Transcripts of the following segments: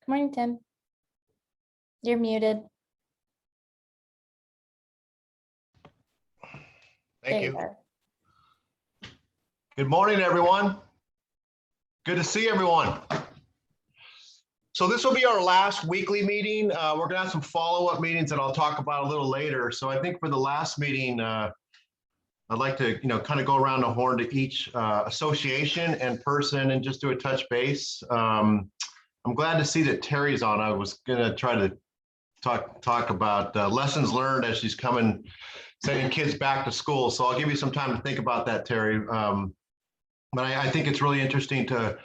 Morning, Tim. You're muted. Thank There you. are. Good morning, everyone. Good to see everyone. So this will be our last weekly meeting. We're gonna have some follow-up meetings that I'll talk about a little later. So I think for the last meeting, I'd like to, kind of go around the horn to each association and person and just do a touch base. I'm glad to see that Terry's on. I was gonna try to talk about lessons learned as she's sending kids back to school. So I'll give you some time to think about that, Terry. But I think it's really interesting to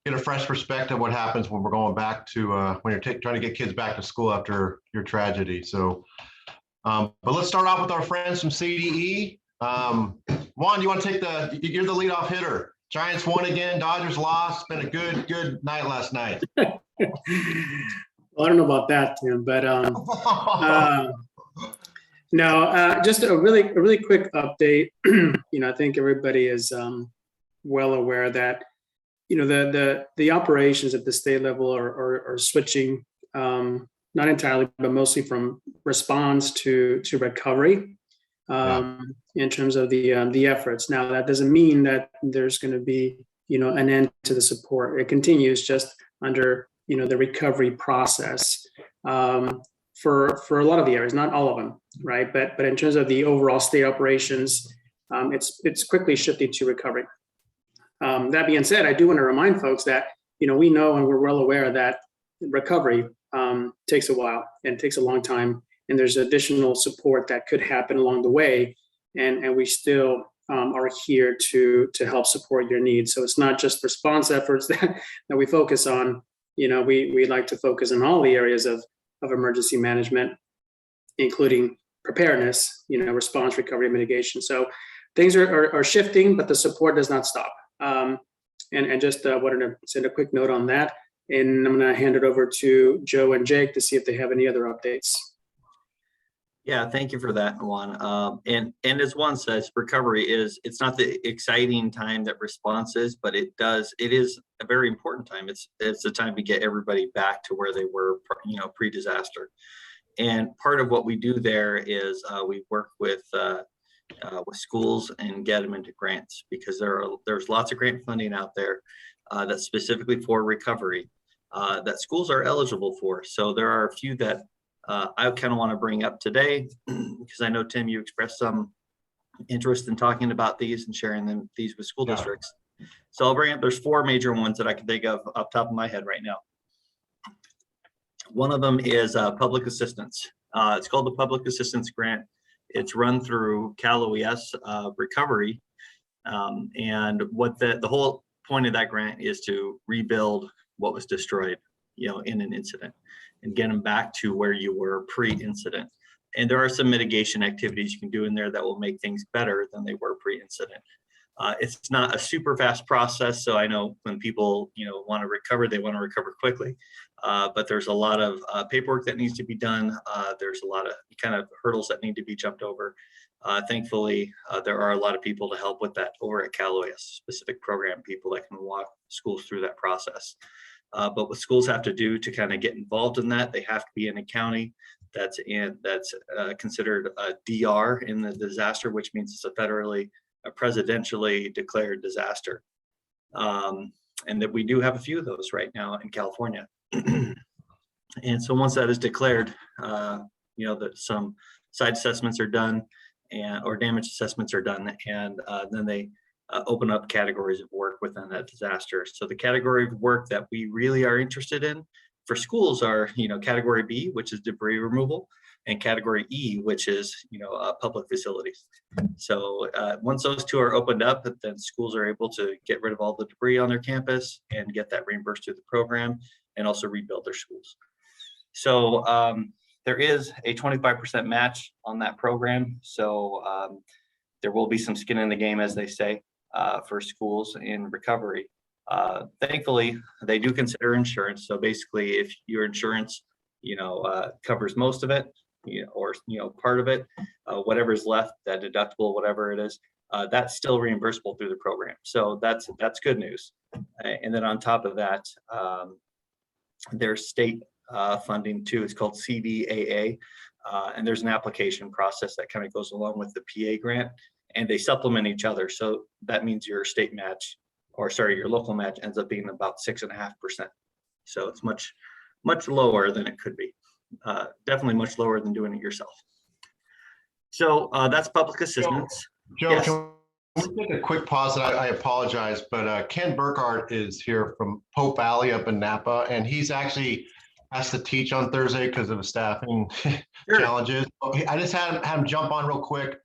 get a fresh perspective of what happens when we're going back to when you're trying to get kids back to school after your tragedy. So, but let's start off with our friends from CDE. Juan, you want to you're the leadoff hitter. Giants won again, Dodgers lost. It's been a good night last night. Well, I don't know about that, Tim, but no, just a really quick update. I think everybody is well aware that the operations at the state level are switching, not entirely, but mostly from response to recovery, in terms of the efforts. Now, that doesn't mean that there's going to be an end to the support. It continues just under the recovery process for a lot of the areas, not all of them, right? But in terms of the overall state operations, it's quickly shifting to recovery. That being said, I do want to remind folks that we know and we're well aware that recovery takes a while and takes a long time, and there's additional support that could happen along the way, and we still are here to help support your needs. So it's not just response efforts that we focus on. We like to focus on all the areas of emergency management, including preparedness, response, recovery, mitigation. So things are shifting, but the support does not stop. And just wanted to send a quick note on that. And I'm going to hand it over to Joe and Jake to see if they have any other updates. Yeah, thank you for that, Juan. And as Juan says, recovery it's not the exciting time that response is, but it is a very important time. It's the time to get everybody back to where they were, pre-disaster. And part of what we do there is we work with schools and get them into grants, because there's lots of grant funding out there that's specifically for recovery that schools are eligible for. So there are a few that I kind of want to bring up today, because I know, Tim, you expressed some interest in talking about these and sharing these with school districts. So I'll bring up, there's 4 major ones that I can think of off the top of my head right now. One of them is public assistance. It's called the Public Assistance Grant. It's run through Cal OES recovery. And what the whole point of that grant is to rebuild what was destroyed, in an incident, and get them back to where you were pre-incident. And there are some mitigation activities you can do in there that will make things better than they were pre-incident. It's not a super fast process. So I know when people, want to recover, they want to recover quickly. But there's a lot of paperwork that needs to be done. There's a lot of kind of hurdles that need to be jumped over. Thankfully, there are a lot of people to help with that over at Cal OES, specific program people that can walk schools through that process. But what schools have to do to kind of get involved in that, they have to be in a county that's considered a DR in the disaster, which means it's a presidentially declared disaster. And that we do have a few of those right now in California. And so once that is declared, that some site assessments are done or damage assessments are done, and then they open up categories of work within that disaster. So the category of work that we really are interested in for schools are, category B, which is debris removal, and category E, which is, public facilities. So once those 2 are opened up, then schools are able to get rid of all the debris on their campus and get that reimbursed through the program, and also rebuild their schools. So there is a 25% match on that program. So there will be some skin in the game, as they say, for schools in recovery. Thankfully, they do consider insurance. So basically, if your insurance, covers most of it, or part of it, whatever's left, that deductible, whatever it is, that's still reimbursable through the program. So that's good news. And then on top of that, There's state funding too. It's called CDAA. And there's an application process that kind of goes along with the PA grant, and they supplement each other. So that means your state match, or sorry, your local match ends up being about 6.5%. So it's much lower than it could be. Definitely much lower than doing it yourself. So that's public assistance. Joe, Yes. can we take a quick pause? And I apologize, but Ken Burkhardt is here from Pope Valley up in Napa, and he's actually has to teach on Thursday because of staffing Sure. challenges. I just had him jump on real quick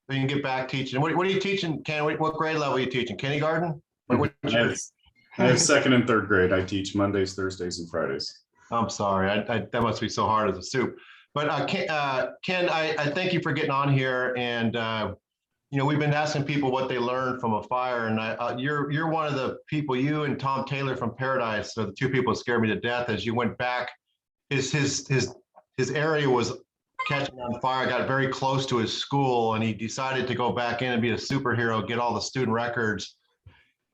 so you can get back teaching. What are you teaching, Ken? What grade level are you teaching? Kindergarten? I have second and third grade. I teach Mondays, Thursdays, and Fridays. I'm sorry. That must be so hard as a soup. But Ken, I thank you for getting on here. And we've been asking people what they learned from a fire, and you're one of the people. You and Tom Taylor from Paradise are the two people that scared me to death. As you went back, his area was catching on fire. Got very close to his school, and he decided to go back in and be a superhero, get all the student records.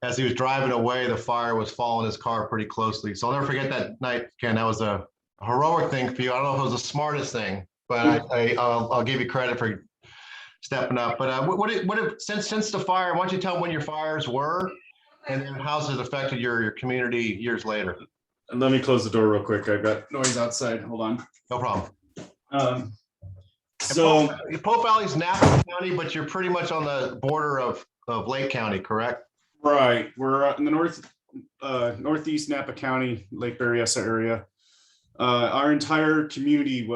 As he was driving away, the fire was following his car pretty closely. So I'll never forget that night, Ken. That was a heroic thing for you. I don't know if it was the smartest thing, but I'll give you credit for stepping up. But since the fire, why don't you tell when your fires were, and then how's it affected your community years later? And let me close the door real quick. I've got noise outside. Hold on. No problem. So Pope Valley's Napa County, but you're pretty much on the border of Lake County, correct? right, we're in the northeast Napa County, Lake Berryessa area. Our entire community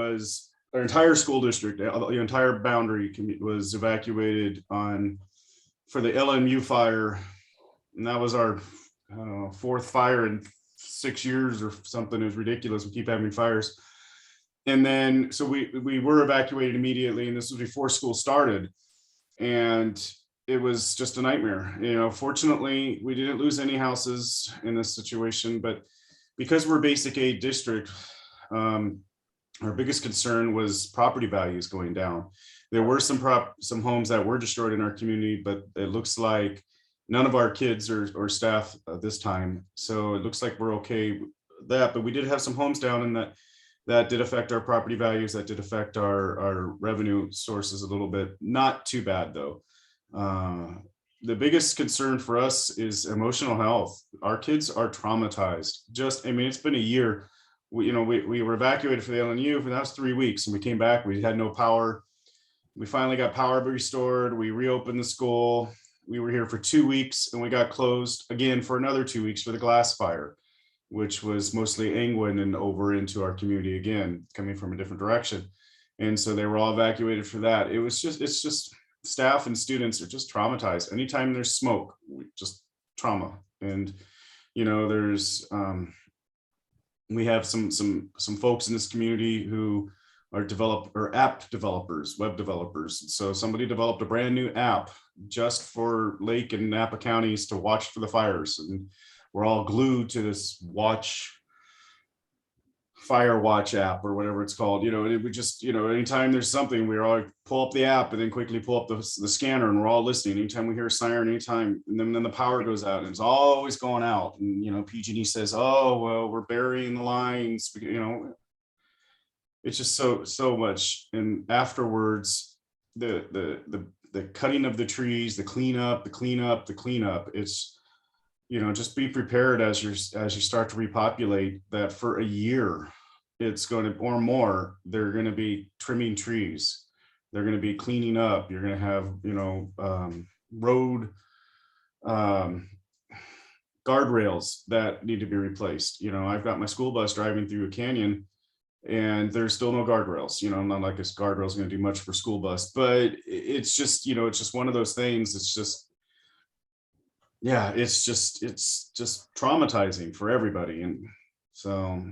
our entire school district, the entire boundary was evacuated for the LMU fire. And that was our, I don't know, fourth fire in 6 years or something. It was ridiculous. We keep having fires. And then, so we were evacuated immediately, and this was before school started. And it was just a nightmare. Fortunately, we didn't lose any houses in this situation, but because we're basic aid district, our biggest concern was property values going down. There were some homes that were destroyed in our community, but it looks like none of our kids or staff this time. So it looks like we're okay with that, but we did have some homes down, and that did affect our property values. That did affect our revenue sources a little bit. Not too bad though. The biggest concern for us is emotional health. Our kids are traumatized. It's been a year. We were evacuated for the LNU, and that was 3 weeks, and we came back. We had no power. We finally got power restored. We reopened the school. We were here for 2 weeks, and we got closed again for another 2 weeks for the glass fire, which was mostly Angwin and over into our community again, coming from a different direction. And so they were all evacuated for that. It's just staff and students are just traumatized. Anytime there's smoke, just trauma. And, we have some folks in this community who are app developers, web developers. So somebody developed a brand new app just for Lake and Napa counties to watch for the fires. And we're all glued to this Fire Watch app or whatever it's called. It would just, anytime there's something, we all pull up the app and then quickly pull up the scanner, and we're all listening. Anytime we hear a siren, anytime, and then the power goes out, and it's always going out. And, PG&E says, oh, well, we're burying the lines, it's just so much. And afterwards, the cutting of the trees, the cleanup, it's, just be prepared as you start to repopulate that for a year. It's going to, or more, they're going to be trimming trees. They're going to be cleaning up. You're going to have, road guardrails that need to be replaced. I've got my school bus driving through a canyon, and there's still no guardrails. Not like this guardrail is going to do much for school bus, but it's just, it's just one of those things. It's just, yeah, it's just traumatizing for everybody. And so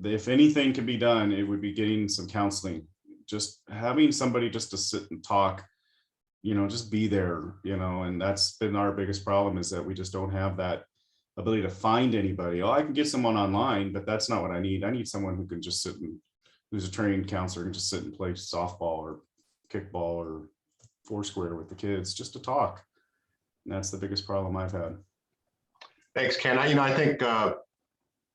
if anything can be done, it would be getting some counseling, just having somebody just to sit and talk, just be there, and that's been our biggest problem, is that we just don't have that ability to find anybody. I can get someone online, but that's not what I need. I need someone who can just sit and, who's a trained counselor, and just sit and play softball or kickball or foursquare with the kids, just to talk. And that's the biggest problem I've had. Thanks, Ken. I think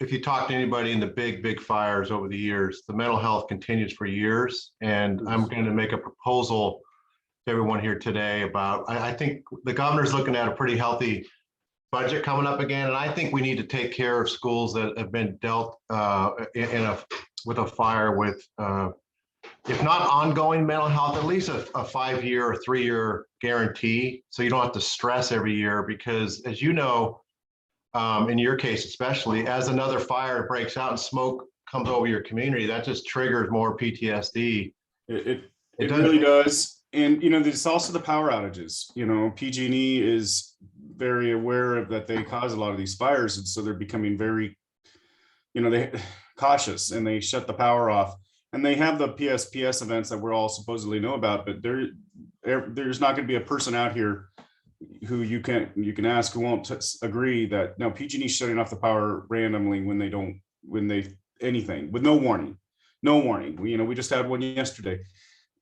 if you talk to anybody in the big fires over the years, the mental health continues for years. And I'm going to make a proposal to everyone here today about, I think the governor's looking at a pretty healthy budget coming up again. And I think we need to take care of schools that have been dealt with a fire with, if not ongoing mental health, at least a 5-year or 3-year guarantee. So you don't have to stress every year, because as you know, in your case, especially as another fire breaks out and smoke comes over your community, that just triggers more PTSD. It really does. And, you know, there's also the power outages. You know, PG&E is very aware of that they cause a lot of these fires. And so they're becoming very, you know, they cautious, and they shut the power off. And they have the PSPS events that we're all supposedly know about, but there's not going to be a person out here who you can ask who won't agree that no, PG&E shutting off the power randomly when they anything with no warning. You know, we just had one yesterday,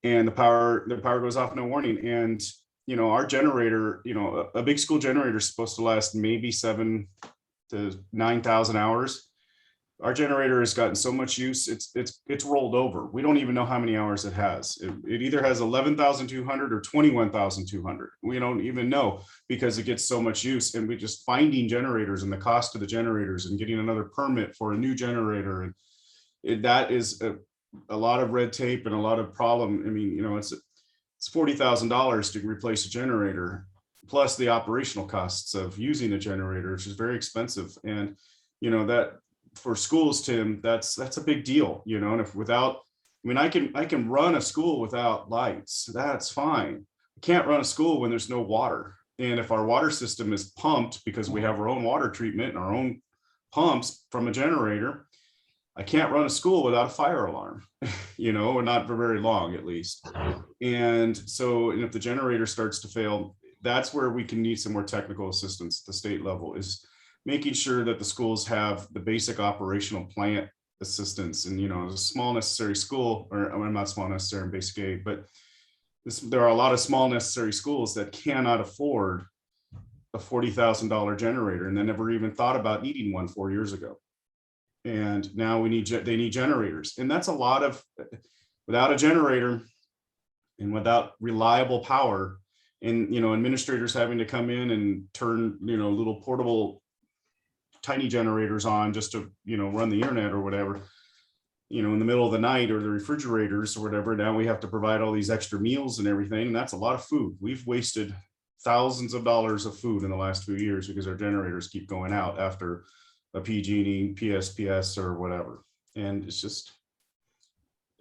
and the power goes off, no warning. And you know, our generator, you know, a big school generator is supposed to last maybe 7,000 to 9,000 hours. Our generator has gotten so much use, it's rolled over. We don't even know how many hours it has. It either has 11,200 or 21,200. We don't even know, because it gets so much use. And we just finding generators and the cost of the generators and getting another permit for a new generator. And that is a lot of red tape and a lot of problem. I mean, you know, it's $40,000 to replace a generator, plus the operational costs of using a generator, which is very expensive. And, you know, that, for schools, Tim, that's a big deal, you know. And if without, I mean, I can run a school without lights, that's fine. I can't run a school when there's no water. And if our water system is pumped, because we have our own water treatment and our own pumps from a generator, I can't run a school without a fire alarm, you know, or not for very long at least. And so, and if the generator starts to fail, that's where we can need some more technical assistance at the state level, is making sure that the schools have the basic operational plant assistance. And, you know, a small necessary school, or I'm not small necessary in basic aid, but there are a lot of small necessary schools that cannot afford a $40,000 generator, and they never even thought about needing one 4 years ago. And now they need generators. And that's a lot of, without a generator and without reliable power, and, you know, administrators having to come in and turn, you know, little portable tiny generators on just to, you know, run the internet or whatever, you know, in the middle of the night, or the refrigerators or whatever. Now we have to provide all these extra meals and everything. And that's a lot of food. We've wasted thousands of dollars of food in the last few years because our generators keep going out after a PG&E, PSPS or whatever. And it's just.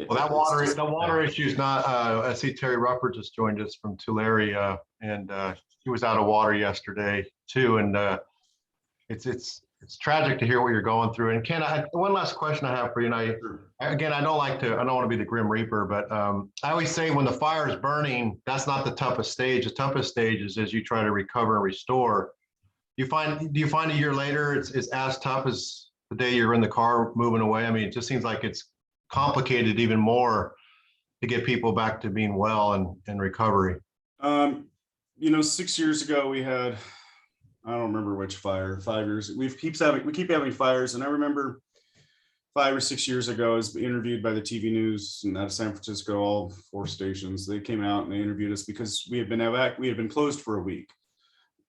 Well, the water issue is not, I see Terry Rufford just joined us from Tulare, and he was out of water yesterday too. And it's tragic to hear what you're going through. And Ken, one last question I have for you. And I don't want to be the Grim Reaper, but I always say when the fire is burning, that's not the toughest stage. The toughest stage is as you try to recover and restore. Do you find a year later it's as tough as the day you're in the car moving away? I mean, it just seems like it's complicated even more to get people back to being well and recovery. You know, 6 years ago we had, I don't remember which fire, 5 years. We keep having fires. And I remember 5 or 6 years ago, I was interviewed by the TV news and out of San Francisco, all 4 stations. They came out and they interviewed us because we had been closed for a week,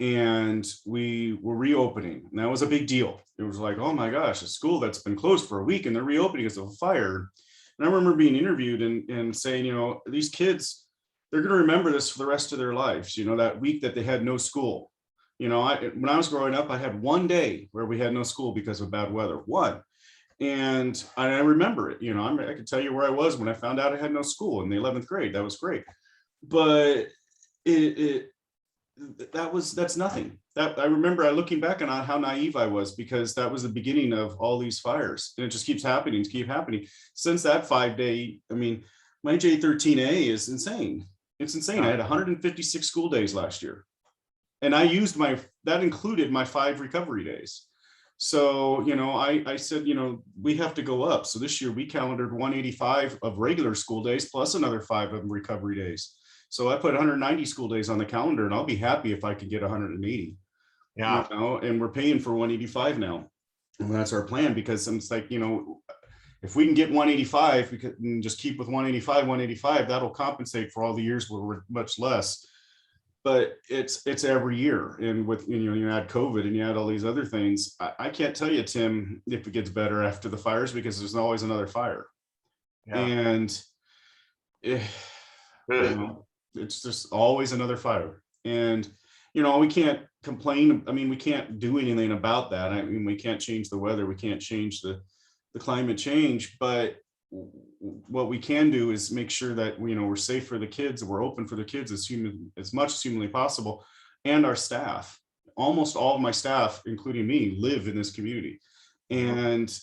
and we were reopening. And that was a big deal. It was like, oh my gosh, a school that's been closed for a week and they're reopening because of a fire. And I remember being interviewed and saying, you know, these kids, they're going to remember this for the rest of their lives. You know, that week that they had no school. You know, when I was growing up, I had one day where we had no school because of bad weather, one. And I remember it, you know, I could tell you where I was when I found out I had no school in the 11th grade. That was great. But that's nothing. That I remember looking back on how naive I was, because that was the beginning of all these fires. And it just keeps happening, Since that 5-day, I mean, my J13A is insane. It's insane. I had 156 school days last year. And I used that included my 5 recovery days. So, you know, I said, you know, we have to go up. So this year we calendared 185 of regular school days plus another 5 of recovery days. So I put 190 school days on the calendar, and I'll be happy if I can get 180. Yeah. You know, and we're paying for 185 now. And that's our plan, because it's like, if we can get 185, we can just keep with 185, that'll compensate for all the years where we're much less. But it's every year. And with, you add COVID and you add all these other things. I can't tell you, Tim, if it gets better after the fires, because there's always another fire. Yeah. And it's just always another fire. And, we can't complain. I mean, we can't do anything about that. I mean, we can't change the weather. We can't change the climate change, but what we can do is make sure that, we're safe for the kids, and we're open for the kids as much as humanly possible. And our staff, almost all of my staff, including me, live in this community. And,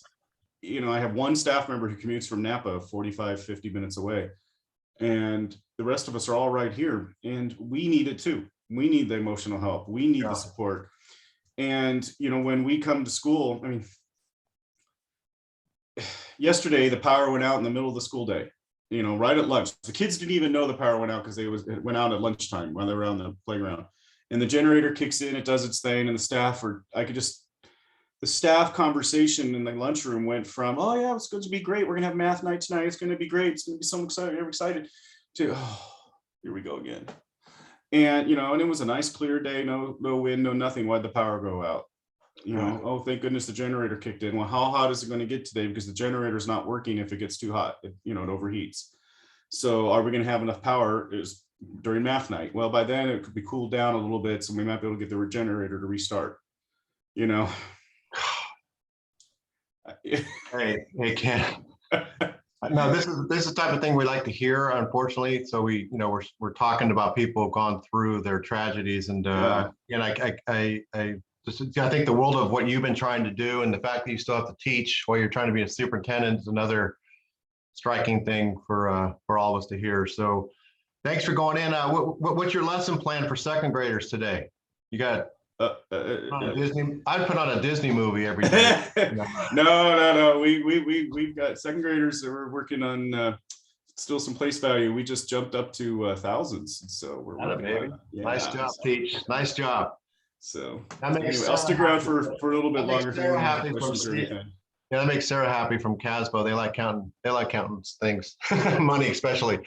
I have one staff member who commutes from Napa 45, 50 minutes away. And the rest of us are all right here. And we need it too. We need the emotional help. We need the support. And, when we come to school, I mean, yesterday the power went out in the middle of the school day, right at lunch. The kids didn't even know the power went out because it went out at lunchtime while they were on the playground. And the generator kicks in, it does its thing, and the staff conversation in the lunchroom went from, oh yeah, it's going to be great, we're gonna have math night tonight, it's going to be great, it's going to be so excited, we're excited, to, oh, here we go again. And and it was a nice clear day, no wind, no nothing. Why'd the power go out? Oh, thank goodness the generator kicked in. Well, how hot is it going to get today? Because the generator is not working if it gets too hot. It overheats. So are we going to have enough power is during math night? Well, by then it could be cooled down a little bit, so we might be able to get the generator to restart. Hey, Ken. No, this is the type of thing we like to hear, unfortunately. So we're talking about people who've gone through their tragedies, and I think the world of what you've been trying to do, and the fact that you still have to teach while you're trying to be a superintendent, is another striking thing for all of us to hear. So thanks for going in. What's your lesson plan for second graders today? You got Disney? I'd put on a Disney movie every day. No. We've got second graders that we're working on still some place value. We just jumped up to thousands. So we're working on, nice job, Teach. Nice job. So anyway, I'll stick around for a little bit longer. That makes Sarah happy from Casbo. They like counting things, money especially.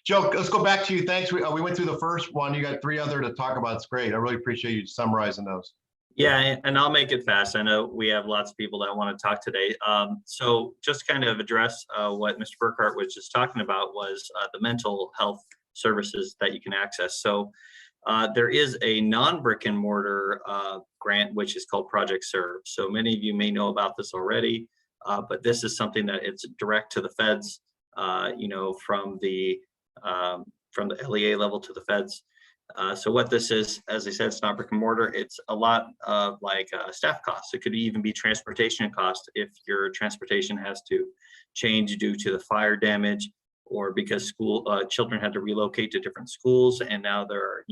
Joe, let's go back to you. Thanks. We went through the first one. You got 3 other to talk about. It's great. I really appreciate you summarizing those. Yeah, and I'll make it fast. I know we have lots of people that want to talk today. So just kind of address what Mr. Burkhart was just talking about was the mental health services that you can access. So there is a non-brick and mortar grant, which is called Project Serve. So many of you may know about this already, but this is something that it's direct to the feds, from the LEA level to the feds. So what this is, as I said, it's not brick and mortar. It's a lot of staff costs. It could even be transportation costs if your transportation has to change due to the fire damage, or because children had to relocate to different schools, and now there are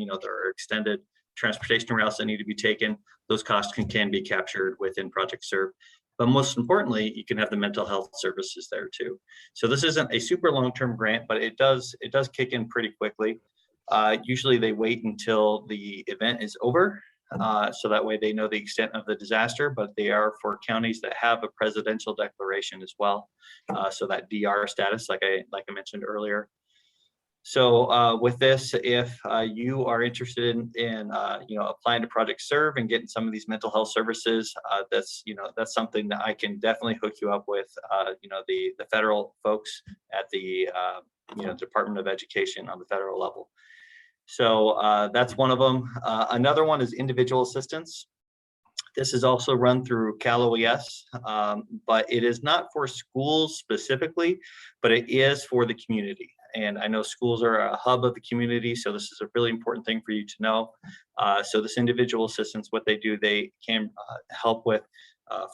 extended transportation routes that need to be taken. Those costs can be captured within Project Serve. But most importantly, you can have the mental health services there too. So this isn't a super long-term grant, but it does kick in pretty quickly. Usually they wait until the event is over, so that way they know the extent of the disaster, but they are for counties that have a presidential declaration as well. So that DR status, like I mentioned earlier. So with this, if you are interested in applying to Project Serve and getting some of these mental health services, that's something that I can definitely hook you up with. The federal folks at the Department of Education on the federal level. So that's one of them. Another one is individual assistance. This is also run through Cal OES, but it is not for schools specifically, but it is for the community. And I know schools are a hub of the community, so this is a really important thing for you to know. So this individual assistance, what they do, they can help with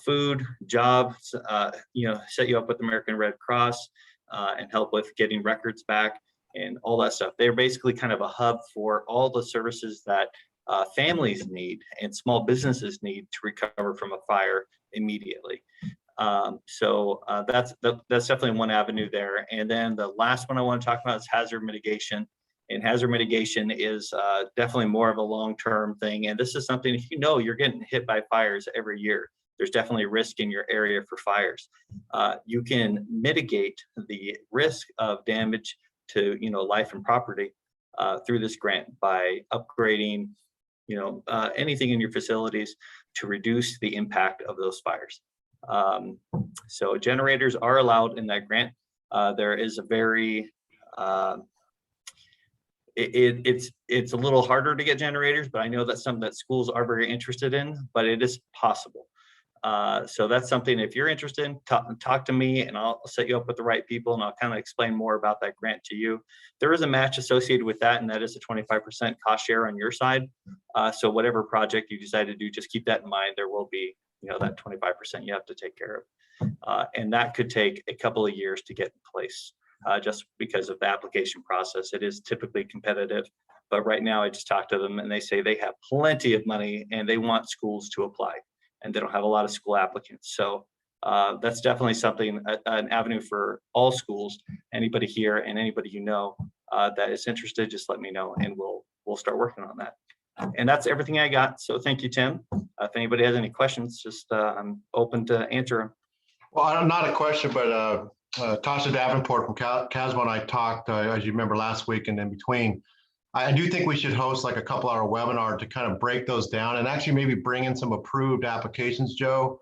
food, jobs, set you up with American Red Cross, and help with getting records back and all that stuff. They're basically kind of a hub for all the services that families need and small businesses need to recover from a fire immediately. So that's definitely one avenue there. And then the last one I want to talk about is hazard mitigation. And hazard mitigation is definitely more of a long-term thing. And this is something, if you're getting hit by fires every year, there's definitely risk in your area for fires. You can mitigate the risk of damage to, life and property through this grant by upgrading, anything in your facilities to reduce the impact of those fires. So generators are allowed in that grant. There is a very, it's a little harder to get generators, but I know that's something that schools are very interested in, but it is possible. So that's something, if you're interested in, talk to me and I'll set you up with the right people and I'll kind of explain more about that grant to you. There is a match associated with that, and that is a 25% cost share on your side. So whatever project you decide to do, just keep that in mind. There will be, that 25% you have to take care of. And that could take a couple of years to get in place, just because of the application process. It is typically competitive, but right now I just talked to them and they say they have plenty of money and they want schools to apply, and they don't have a lot of school applicants. So that's definitely something, an avenue for all schools. Anybody here and anybody that is interested, just let me know and we'll start working on that. And that's everything I got. So thank you, Tim. If anybody has any questions, just I'm open to answer them. Well, not a question, but Tasha Davenport from CASMA and I talked, as you remember, last week and in between. I do think we should host like a couple-hour webinar to kind of break those down and actually maybe bring in some approved applications, Joe,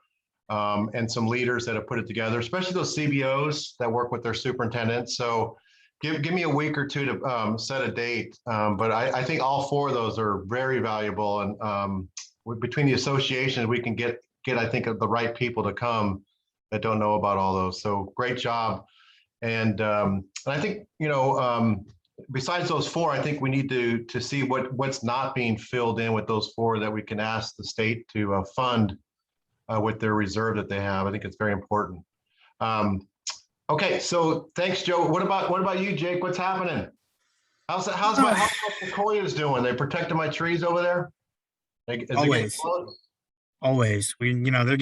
and some leaders that have put it together, especially those CBOs that work with their superintendents. So give me a week or two to set a date. But I think all four of those are very valuable. And between the associations, we can get I think, the right people to come that don't know about all those. So great job. And I think, besides those four, I think we need to see what's not being filled in with those four that we can ask the state to fund with their reserve that they have. I think it's very important. Okay, so thanks, Joe. What about you, Jake? What's how's my sequoias doing? They protecting my trees over there? Always. They're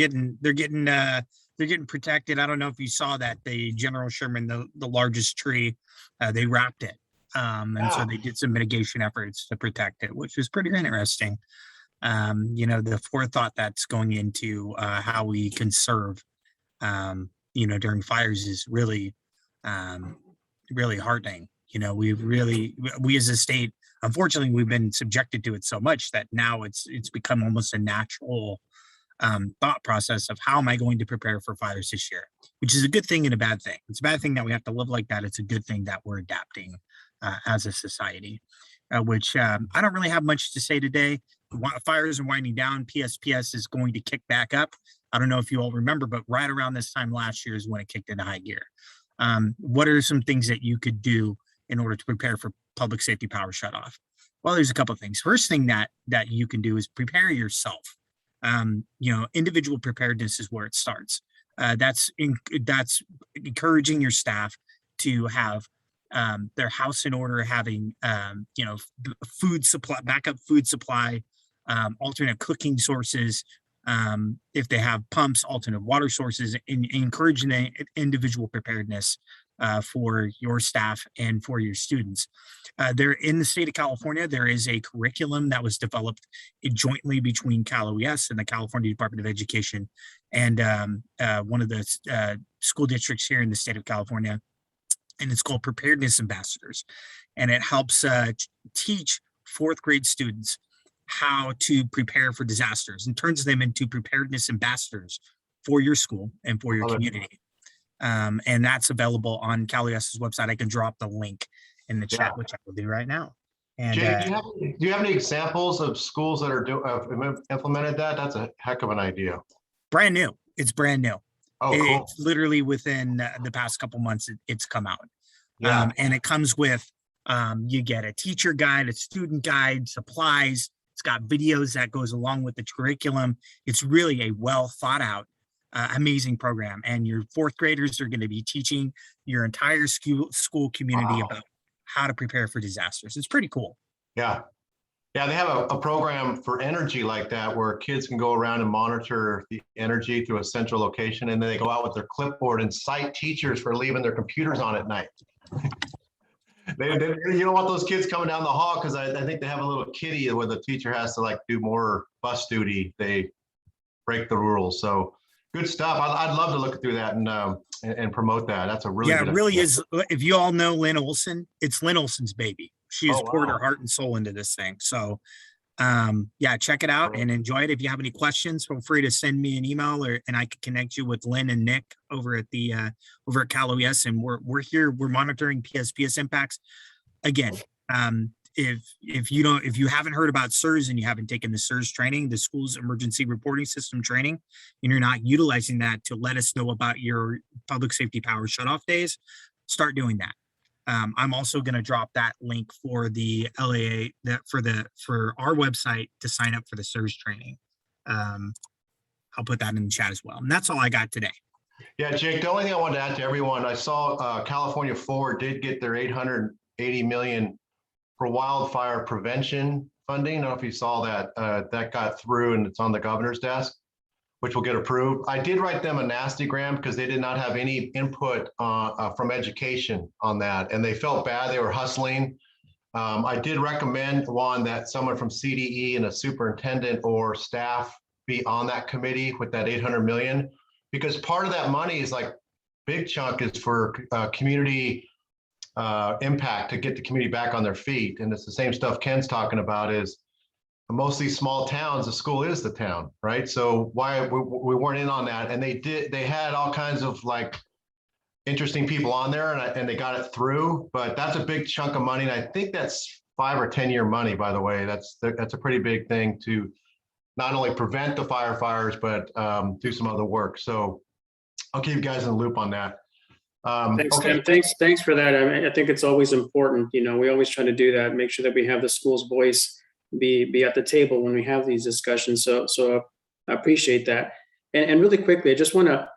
getting protected. I don't know if you saw that the General Sherman, the largest tree, they wrapped it. So they did some mitigation efforts to protect it, which was pretty interesting. The forethought that's going into how we conserve, during fires is really, really heartening. We as a state, unfortunately, we've been subjected to it so much that now it's become almost a natural thought process of how am I going to prepare for fires this year, which is a good thing and a bad thing. It's a bad thing that we have to live like that. It's a good thing that we're adapting as a society, which I don't really have much to say today. Fires are winding down. PSPS is going to kick back up. I don't know if you all remember, but right around this time last year is when it kicked into high gear. What are some things that you could do in order to prepare for public safety power shutoff? Well, there's a couple of things. First thing that you can do is prepare yourself. Individual preparedness is where it starts. That's encouraging your staff to have their house in order, having food supply, backup food supply, alternate cooking sources. If they have pumps, alternate water sources, encouraging the individual preparedness for your staff and for your students. There in the state of California, there is a curriculum that was developed jointly between Cal OES and the California Department of Education and one of the school districts here in the state of California. And it's called Preparedness Ambassadors. And it helps teach fourth grade students how to prepare for disasters and turns them into preparedness ambassadors for your school and for your community. And that's available on Cal OES's website. I can drop the link in the chat, which I will do right now. And Jay, do you have any examples of schools that are implemented that? That's a heck of an idea. Brand new. It's brand new. Oh, cool. It's literally within the past couple months, it's come out. Yeah. And it comes with, you get a teacher guide, a student guide, supplies. It's got videos that goes along with the curriculum. It's really a well thought out, amazing program. And your fourth graders are going to be teaching your entire school community about how to prepare for disasters. It's pretty cool. Yeah. Yeah, they have a program for energy like that where kids can go around and monitor the energy through a central location, and then they go out with their clipboard and cite teachers for leaving their computers on at night. You don't want those kids coming down the hall because I think they have a little kitty where the teacher has to do more bus duty. They break the rules. So good stuff. I'd love to look through that and promote that. That's a really Yeah, good it really idea. is. If you all know Lynn Olson, it's Lynn Olson's baby. She has Oh, poured her wow. heart and soul into this thing. So yeah, check it out and enjoy it. If you have any questions, feel free to send me an email and I can connect you with Lynn and Nick over at the over at Cal OES. And we're here, we're monitoring PSPS impacts. Again, if you haven't heard about SIRS and you haven't taken the SIRS training, the school's emergency reporting system training, and you're not utilizing that to let us know about your public safety power shutoff days, start doing that. I'm also going to drop that link for the LAA for our website to sign up for the SIRS training. I'll put that in the chat as well. And that's all I got today. Yeah, Jake, the only thing I wanted to add to everyone, I saw California 4 did get their $880 million for wildfire prevention funding. I don't know if you saw that. That got through and it's on the governor's desk, which will get approved. I did write them a nastygram because they did not have any input from education on that. And they felt bad, they were hustling. I did recommend, Juan, that someone from CDE and a superintendent or staff be on that committee with that 800 million, because part of that money is like, big chunk is for community impact to get the community back on their feet. And it's the same stuff Ken's talking about is, most of these small towns, the school is the town, right? So why we weren't in on that, and they had all kinds of like interesting people on there, and they got it through. But that's a big chunk of money, and I think that's 5 or 10 year money. By the way, that's a pretty big thing to not only prevent the fires, but do some other work. So I'll keep you guys in the loop on that. Thanks, Okay. Tim. Thanks for that. I mean, I think it's always important. You know, we always try to do that, make sure that we have the school's voice be at the table when we have these discussions. So I appreciate that. And really quickly, I just want to,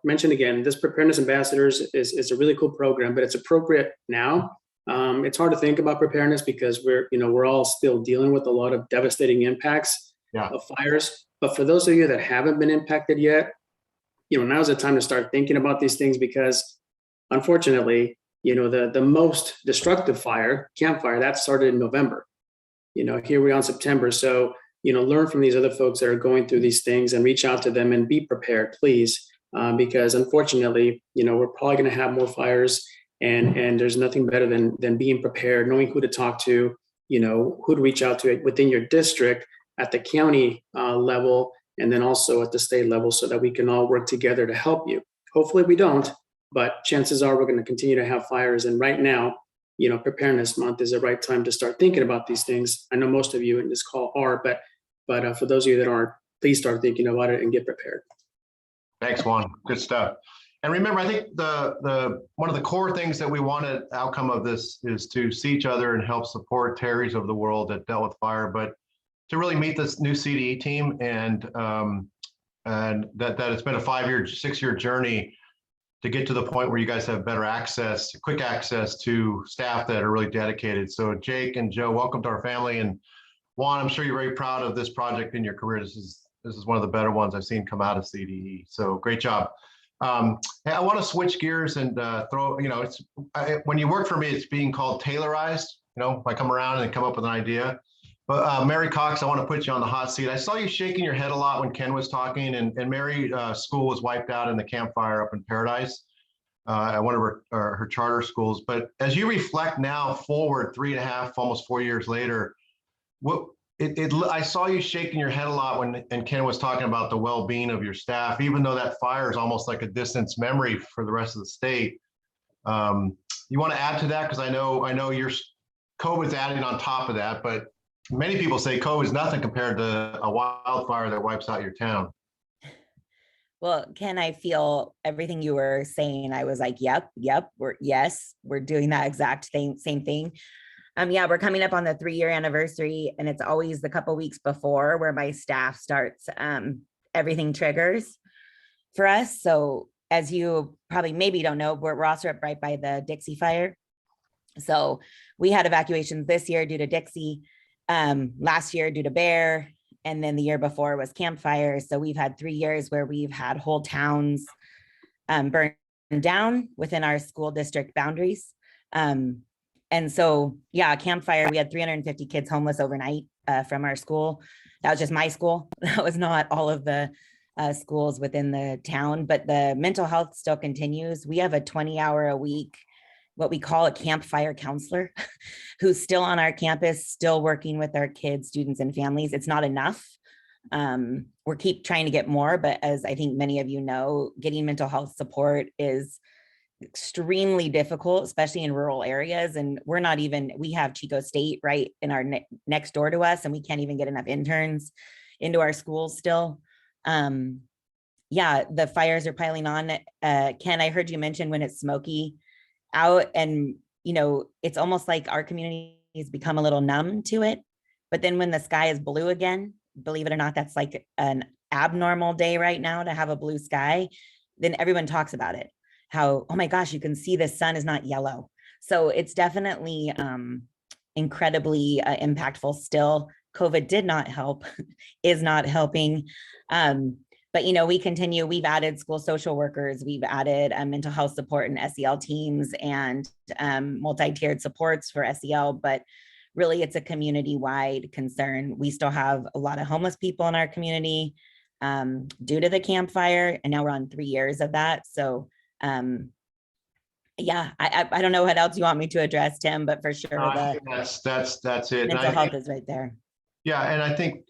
mention again, this Preparedness Ambassadors is a really cool program, but it's appropriate now. It's hard to think about preparedness because we're all still dealing with a lot of devastating impacts of fires. But for those of you that haven't been impacted yet, now's the time to start thinking about these things, because unfortunately, the most destructive fire, campfire, that started in November. Here we are in September. So, learn from these other folks that are going through these things and reach out to them and be prepared, please. Because unfortunately, we're probably going to have more fires, and there's nothing better than being prepared, knowing who to talk to, who to reach out to within your district, at the county level, and then also at the state level, so that we can all work together to help you. Hopefully we don't, but chances are we're going to continue to have fires. And right now, Preparedness Month is the right time to start thinking about these things. I know most of you in this call are, but for those of you that aren't, please start thinking about it and get prepared. Thanks, Juan. Good stuff. And remember, I think the one of the core things that we wanted outcome of this is to see each other and help support Terry's of the world that dealt with fire, but to really meet this new CDE team, and that it's been a 6-year journey to get to the point where you guys have better access, quick access to staff that are really dedicated. So Jake and Joe, welcome to our family. And Juan, I'm sure you're very proud of this project in your career. This is one of the better ones I've seen come out of CDE. So great job. Hey, I want to switch gears and throw, when you work for me, it's being called tailorized. I come around and come up with an idea. But Mary Cox, I want to put you on the hot seat. I saw you shaking your head a lot when Ken was talking, and Mary school was wiped out in the campfire up in Paradise at one of her charter schools. But as you reflect now forward 3.5, almost 4 years later, I saw you shaking your head a lot when Ken was talking about the well-being of your staff, even though that fire is almost like a distant memory for the rest of the state. You want to add to that? Because I know your COVID's adding on top of that, but many people say COVID is nothing compared to a wildfire that wipes out your town. Well, Ken, I feel everything you were saying. I was like, yep, we're doing that exact same thing. Yeah, we're coming up on the 3-year anniversary, and it's always the couple weeks before where my staff starts, everything triggers for us. So as you probably maybe don't know, we're also right by the Dixie fire. So we had evacuations this year due to Dixie, last year due to Bear, and then the year before was campfire. So we've had 3 years where we've had whole towns burned down within our school district boundaries. And so, yeah, campfire, we had 350 kids homeless overnight from our school. That was just my school. That was not all of the schools within the town, but the mental health still continues. We have a 20-hour a week, what we call a campfire counselor, who's still on our campus, still working with our kids, students, and families. It's not enough. We're keep trying to get more, but as I think many of you know, getting mental health support is extremely difficult, especially in rural areas. And we have Chico State right in our next door to us, and we can't even get enough interns into our schools still. Yeah, the fires are piling on. Ken, I heard you mention when it's smoky out, and it's almost like our community has become a little numb to it. But then when the sky is blue again, believe it or not, that's like an abnormal day right now to have a blue sky. Then everyone talks about it. How, oh my gosh, you can see the sun is not yellow. So it's definitely incredibly impactful still. COVID did not help, is not helping. But we continue. We've added school social workers. We've added mental health support and SEL teams and multi-tiered supports for SEL. But really, it's a community-wide concern. We still have a lot of homeless people in our community due to the campfire, and now we're on 3 years of that. So yeah, I don't know what else you want me to address, Tim, but for sure I think that's it. mental health is right there. Yeah, and I think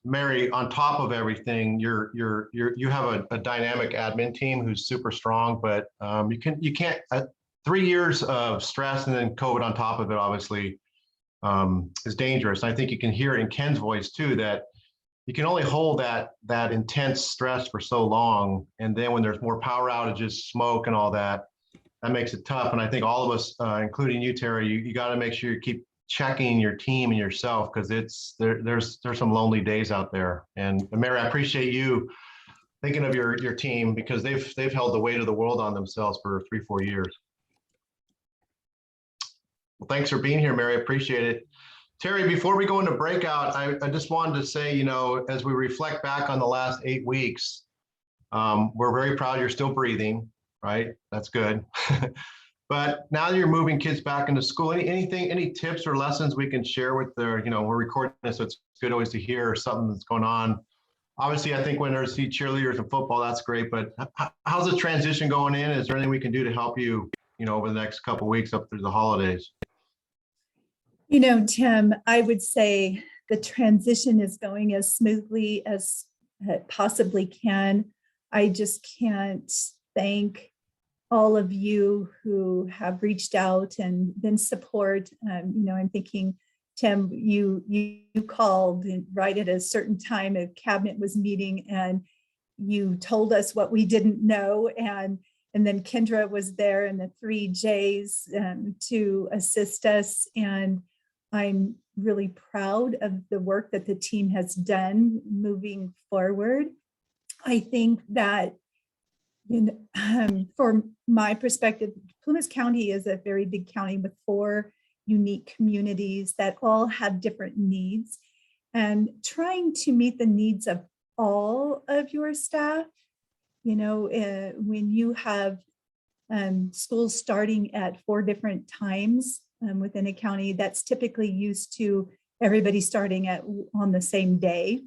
Mary, on top of everything, you have a dynamic admin team who's super strong, but you can't 3 years of stress and then COVID on top of it obviously is dangerous. And I think you can hear it in Ken's voice too, that you can only hold that intense stress for so long, and then when there's more power outages, smoke, and all that makes it tough. And I think all of us, including you, Terry, you got to make sure you keep checking your team and yourself, because there's some lonely days out there. And Mary, I appreciate you thinking of your team, because they've held the weight of the world on themselves for 3-4 years. Well, thanks for being here, Mary. I appreciate it. Terry, before we go into breakout, I just wanted to say, as we reflect back on the last 8 weeks, we're very proud you're still breathing, right? That's good. But now that you're moving kids back into school, any tips or lessons we can share with we're recording this, so it's good always to hear something that's going on. Obviously, I think when there's cheerleaders and football, that's great, but how's the transition going in? Is there anything we can do to help you, over the next couple of weeks up through the holidays? Tim, I would say the transition is going as smoothly as it possibly can. I just can't thank all of you who have reached out and been support. I'm thinking, Tim, you called right at a certain time a cabinet was meeting, and you told us what we didn't know. And then Kendra was there, and the 3 J's to assist us. And I'm really proud of the work that the team has done moving forward. I think that from my perspective, Plumas County is a very big county with 4 unique communities that all have different needs, and trying to meet the needs of all of your staff. When you have schools starting at 4 different times within a county, that's typically used to everybody starting on the same day.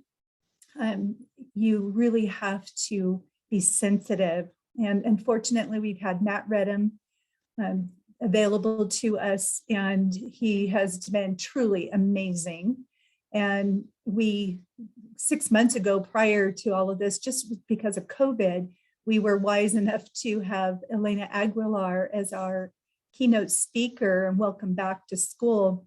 You really have to be sensitive. And unfortunately, we've had Matt Redham available to us, and he has been truly amazing. And 6 months ago, prior to all of this, just because of COVID, we were wise enough to have Elena Aguilar as our keynote speaker and welcome back to school,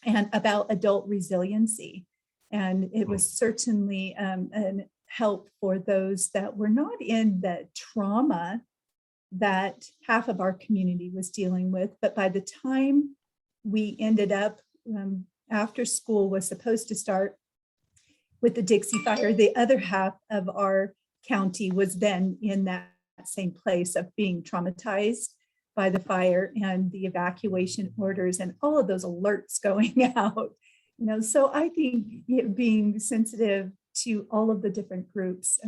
and about adult resiliency. And it was certainly an help for those that were not in the trauma that half of our community was dealing with. But by the time we ended up, after school was supposed to start with the Dixie Fire, the other half of our county was then in that same place of being traumatized by the fire and the evacuation orders and all of those alerts going out. So I think being sensitive to all of the different groups,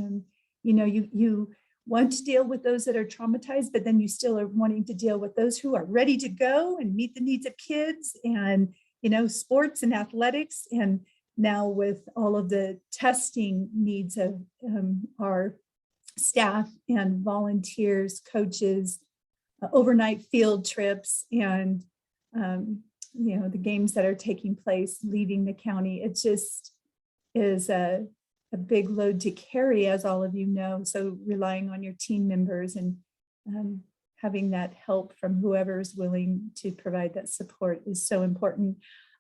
you want to deal with those that are traumatized, but then you still are wanting to deal with those who are ready to go and meet the needs of kids and, sports and athletics. And now with all of the testing needs of our staff and volunteers, coaches, overnight field trips, and the games that are taking place leaving the county. It just is a big load to carry, as all of you know. So relying on your team members and having that help from whoever is willing to provide that support is so important.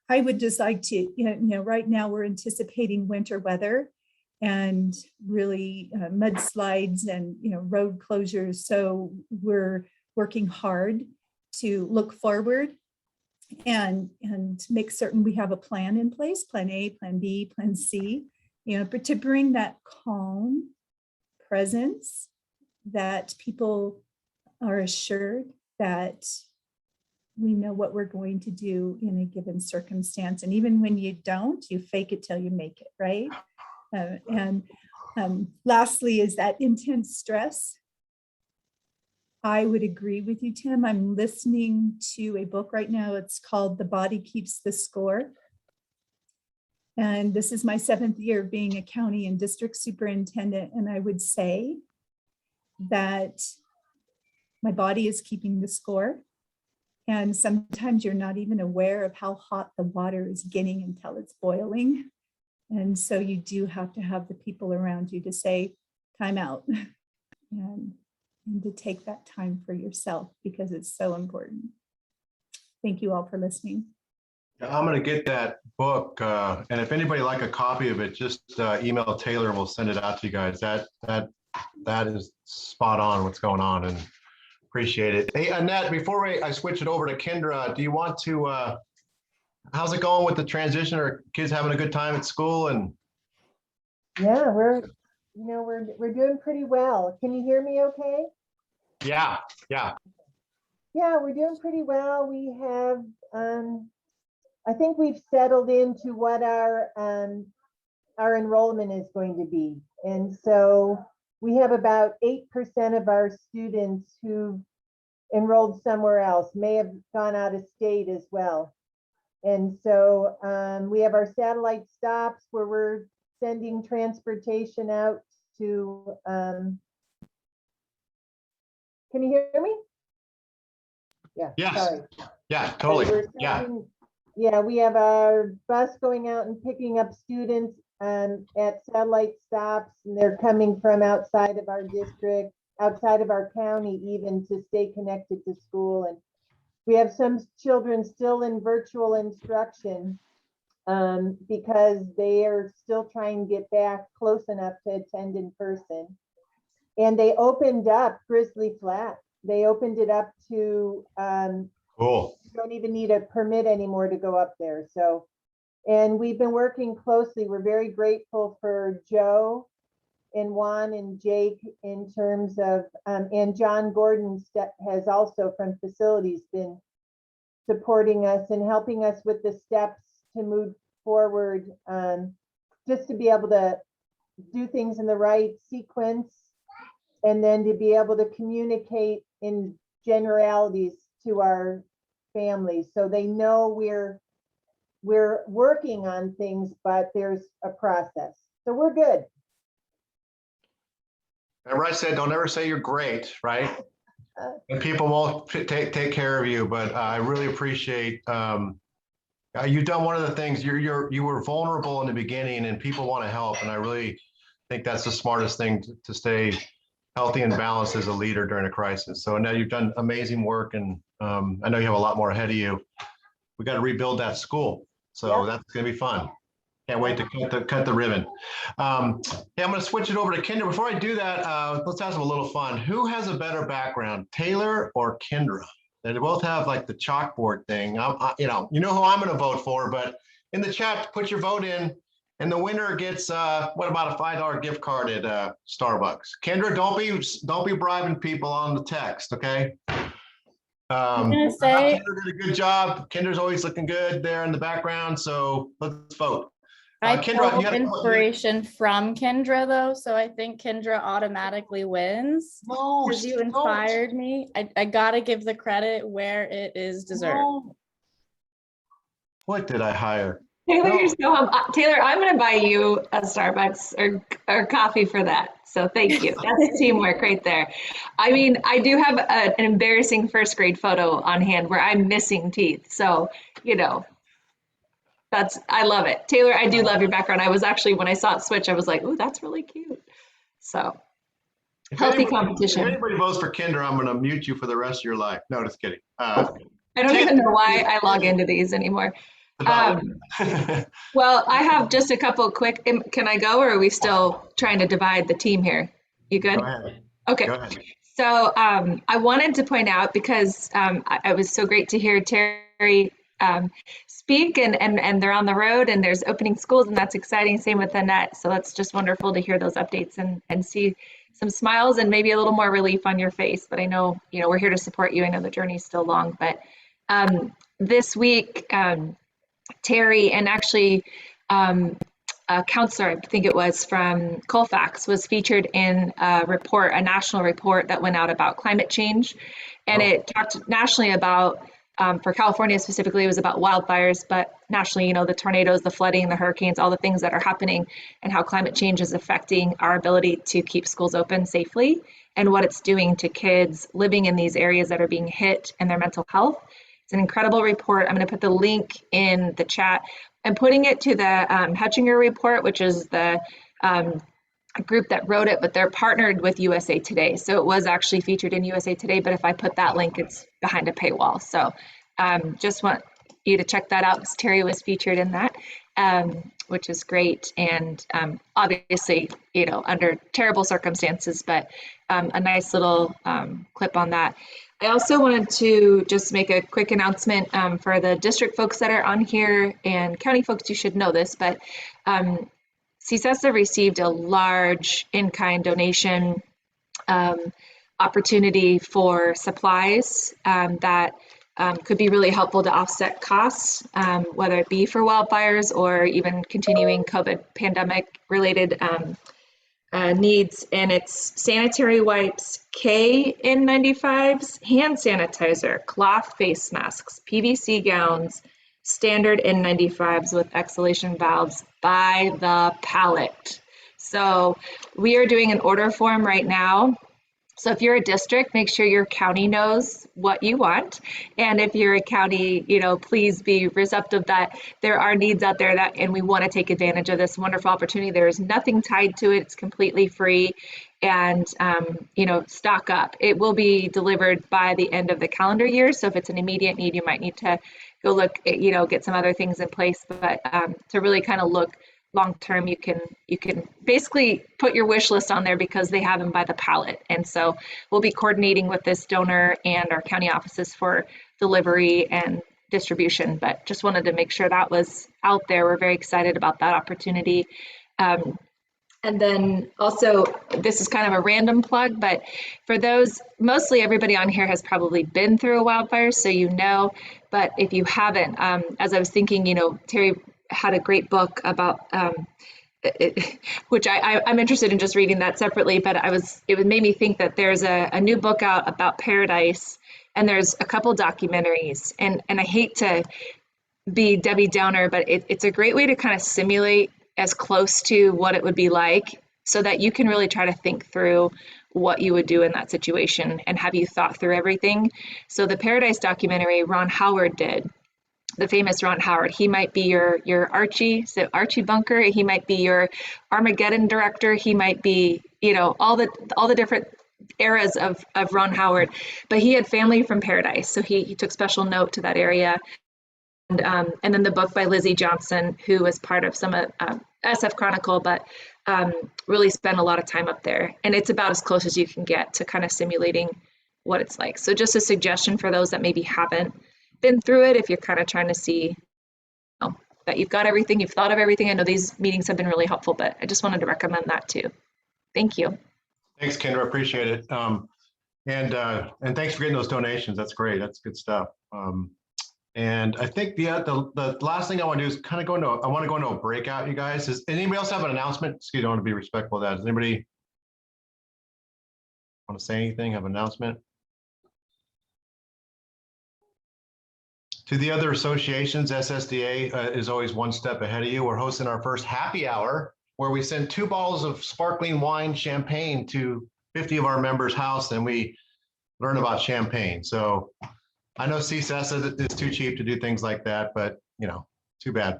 I would just like to, right now we're anticipating winter weather and really mudslides and, road closures. So we're working hard to look forward and make certain we have a plan in place, plan A, plan B, plan C, but to bring that calm presence that people are assured that we know what we're going to do in a given circumstance. And even when you don't, you fake it till you make it, right? Lastly is that intense stress. I would agree with you, Tim. I'm listening to a book right now. It's called The Body Keeps the Score. And this is my 7th year of being a county and district superintendent. And I would say that my body is keeping the score. And sometimes you're not even aware of how hot the water is getting until it's boiling. And so you do have to have the people around you to say, time out, and to take that time for yourself, because it's so important. Thank you all for listening. I'm going to get that book. And if anybody like a copy of it, just email Taylor and we'll send it out to you guys. That is spot on what's going on, and appreciate it. Hey, Annette, before I switch it over to Kendra, do you want to, how's it going with the transition? Are kids having a good time at school? And yeah, we're doing pretty well. Can you hear me okay? Yeah. Yeah, we're doing pretty well. We have, I think we've settled into what our enrollment is going to be. And so we have about 8% of our students who enrolled somewhere else, may have gone out of state as well. And so we have our satellite stops where we're sending transportation out to, can you hear me? Yeah. Yes. Sorry. Yeah, totally. Yeah, we have our bus going out and picking up students at satellite stops, and they're coming from outside of our district, outside of our county even, to stay connected to school. And we have some children still in virtual instruction because they are still trying to get back close enough to attend in person. And they opened up Grizzly Flat. They opened it up to, Cool. you don't even need a permit anymore to go up there. So, and we've been working closely. We're very grateful for Joe and Juan and Jake in terms of, and John Gordon has also from facilities been supporting us and helping us with the steps to move forward, just to be able to do things in the right sequence, and then to be able to communicate in generalities to our families so they know we're working on things, but there's a process. So we're good. Remember I said, don't ever say you're great, right? And people won't take care of you, but I really appreciate, you've done one of the things, you were vulnerable in the beginning and people want to help. And I really think that's the smartest thing to stay healthy and balanced as a leader during a crisis. So now you've done amazing work, and I know you have a lot more ahead of you. We got to rebuild that school. So that's going to be fun. Can't wait to cut the ribbon. Yeah, I'm going to switch it over to Kendra. Before I do that, let's have a little fun. Who has a better background, Taylor or Kendra? They both have like the chalkboard thing. You know who I'm going to vote for, but in the chat, put your vote in, and the winner gets what about a $5 gift card at Starbucks? Kendra, don't be bribing people on the text, okay? I'm gonna say Kendra did a good job. Kendra's always looking good there in the background, so let's vote. I Kendra, pulled inspiration from Kendra though, so I think Kendra automatically wins because you inspired me. I gotta give the credit where it is deserved. What did I hire? Taylor, No. you're so Taylor, I'm gonna buy you a Starbucks or coffee for that. So thank you. That's teamwork right there. I mean, I do have an embarrassing first grade photo on hand where I'm missing teeth. So, you know, I love it. Taylor, I do love your background. I was actually, when I saw it switch, I was like, oh, that's really cute. So healthy competition. If anybody votes for Kendra, I'm going to mute you for the rest of your life. No, just kidding. I don't even know why I log into these anymore. Well, I have just a couple quick, can I go, or are we still trying to divide the team here? You good? Go ahead. Okay. Go ahead. So I wanted to point out, because it was so great to hear Terry speak, and they're on the road and there's opening schools, and that's exciting. Same with Annette. So that's just wonderful to hear those updates and see some smiles and maybe a little more relief on your face. But I know, you know, we're here to support you. I know the journey's still long, but this week, Terry and actually a counselor, I think it was from Colfax, was featured in a report, a national report that went out about climate change. And it talked nationally about, for California specifically, it was about wildfires, but nationally, you know, the tornadoes, the flooding, the hurricanes, all the things that are happening, and how climate change is affecting our ability to keep schools open safely, and what it's doing to kids living in these areas that are being hit and their mental health. It's an incredible report. I'm going to put the link in the chat. I'm putting it to the Hetchinger report, which is the group that wrote it, but they're partnered with USA Today. So it was actually featured in USA Today, but if I put that link, it's behind a paywall. So just want you to check that out, because Terry was featured in that, which is great. And obviously, you know, under terrible circumstances, but a nice little clip on that. I also wanted to just make a quick announcement for the district folks that are on here, and county folks, you should know this, but CSESA received a large in-kind donation opportunity for supplies that could be really helpful to offset costs, whether it be for wildfires or even continuing COVID pandemic related needs. And it's sanitary wipes, KN95s, hand sanitizer, cloth face masks, PVC gowns, standard N95s with exhalation valves by the pallet. So we are doing an order form right now. So if you're a district, make sure your county knows what you want. And if you're a county, you know, please be receptive that there are needs out there that, and we want to take advantage of this wonderful opportunity. There is nothing tied to it. It's completely free. And, you know, stock up. It will be delivered by the end of the calendar year. So if it's an immediate need, you might need to go look at, you know, get some other things in place. But to really kind of look long term, you can basically put your wish list on there, because they have them by the pallet. And so we'll be coordinating with this donor and our county offices for delivery and distribution, but just wanted to make sure that was out there. We're very excited about that opportunity. And then also, this is kind of a random plug, but for those, mostly everybody on here has probably been through a wildfire, so you know, but if you haven't, as I was thinking, you know, Terry had a great book about, which I'm interested in just reading that separately, but it made me think that there's a new book out about Paradise, and there's a couple documentaries, and I hate to be Debbie Downer, but it's a great way to kind of simulate as close to what it would be like, so that you can really try to think through what you would do in that situation, and have you thought through everything. So the Paradise documentary Ron Howard did, the famous Ron Howard, he might be your Archie, so Archie Bunker, he might be your Armageddon director, he might be, you know, all the different eras of Ron Howard, but he had family from Paradise, so he took special note to that area. And then the book by Lizzie Johnson, who was part of some of SF Chronicle, but really spent a lot of time up there. And it's about as close as you can get to kind of simulating what it's like. So just a suggestion for those that maybe haven't been through it, if you're kind of trying to see, you know, that you've got everything, you've thought of everything. I know these meetings have been really helpful, but I just wanted to recommend that too. Thank you. Thanks, Kendra. Appreciate it. And thanks for getting those donations. That's great. That's good stuff. And I think the last thing I want to do is kind of I want to go into a breakout, you guys. Does anybody else have an announcement? Excuse me, I want to be respectful of that. Does anybody want to say anything, have an announcement? To the other associations, SSDA is always one step ahead of you. We're hosting our first happy hour where we send 2 bottles of sparkling wine champagne to 50 of our members' house and we learn about champagne. So I know CSS says it's too cheap to do things like that, but too bad.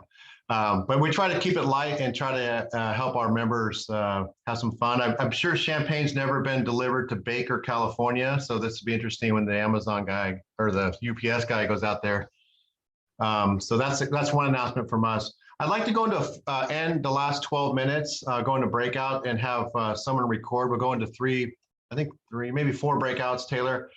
But we try to keep it light and try to help our members have some fun. I'm sure champagne's never been delivered to Baker, California. So this will be interesting when the Amazon guy or the UPS guy goes out there. So that's one announcement from us. I'd like to go into end the last 12 minutes, go into breakout and have someone record. We'll go into three, maybe 4 breakouts, Taylor.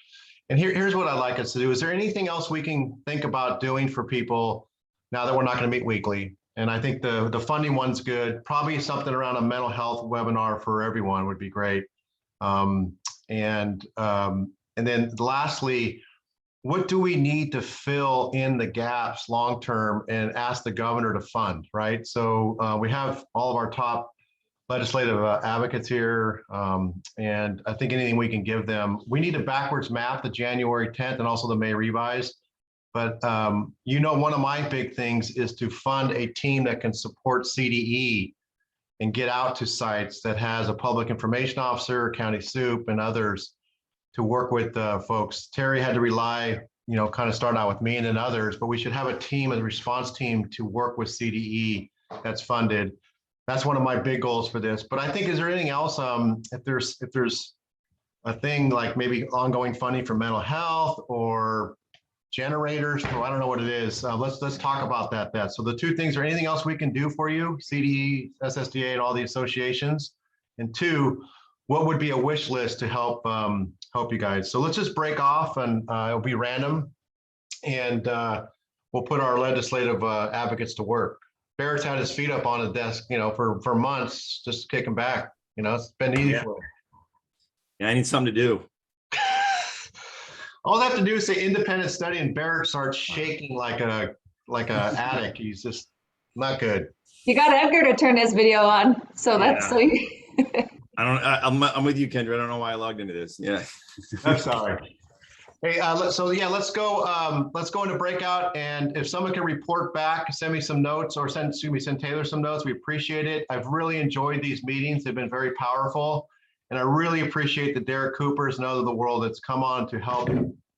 And here's what I'd like us to do. Is there anything else we can think about doing for people now that we're not going to meet weekly? And I think the funding one's good. Probably something around a mental health webinar for everyone would be great. And then lastly, what do we need to fill in the gaps long-term and ask the governor to fund, right? So we have all of our top legislative advocates here. And I think anything we can give them, we need to backwards map the January 10th and also the May revise. But one of my big things is to fund a team that can support CDE and get out to sites that has a public information officer, county soup, and others to work with folks. Terry had to rely, kind of start out with me and then others, but we should have a team, a response team to work with CDE that's funded. That's one of my big goals for this. But I think, is there anything else? If there's a thing like maybe ongoing funding for mental health or generators, or I don't know what it is. Let's talk about that. So the 2 things, are anything else we can do for you, CDE, SSDA, and all the associations? And 2, what would be a wish list to help you guys? So let's just break off and it'll be random and we'll put our legislative advocates to work. Barrett's had his feet up on the desk, for months, just kicking back. It's been easy for him. Yeah, I need something to do. All I have to do is say independent study and Barrett starts shaking like a addict. He's just not good. You got Edgar to turn his video on, so that's so. I'm with you, Kendra. I don't know why I logged into this. Yeah, I'm sorry. Hey, let's go into breakout, and if someone can report back, send me some notes, or send Taylor some notes. We appreciate it. I've really enjoyed these meetings. They've been very powerful. And I really appreciate the Derek Coopers and others of the world that's come on to help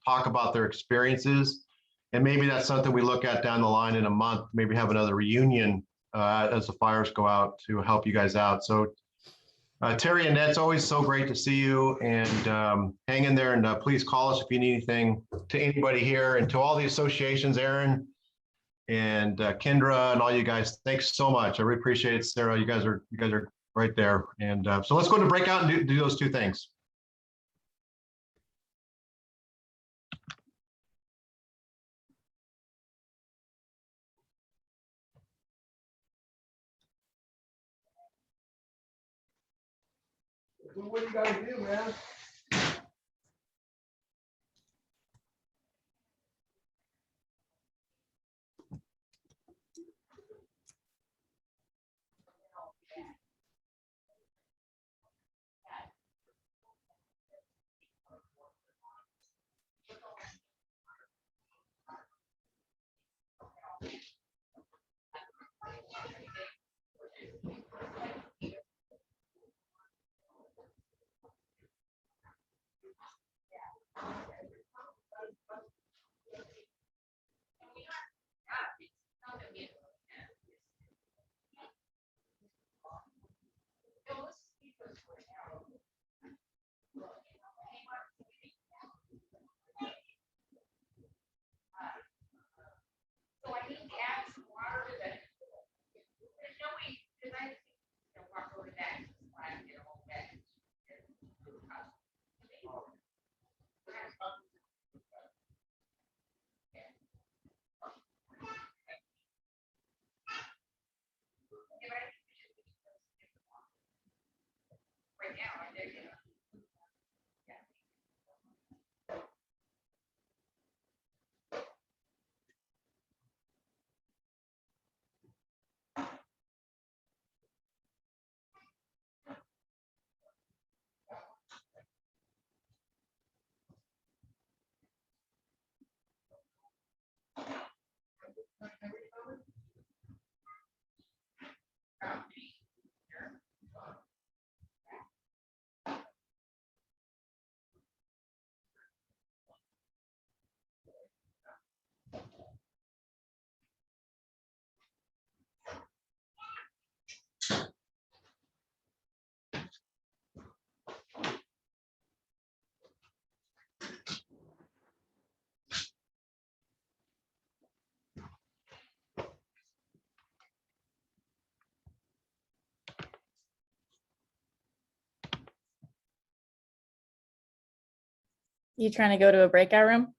talk about their experiences. And maybe that's something we look at down the line in a month, maybe have another reunion as the fires go out to help you guys out. So Terry and Ned, it's always so great to see you, and hang in there, and please call us if you need anything. To anybody here and to all the associations, Aaron and Kendra and all you guys, thanks so much. I really appreciate it. Sarah, you guys are right there. And so let's go to breakout and do those 2 things. What do you guys do, man? You trying to go to a breakout room?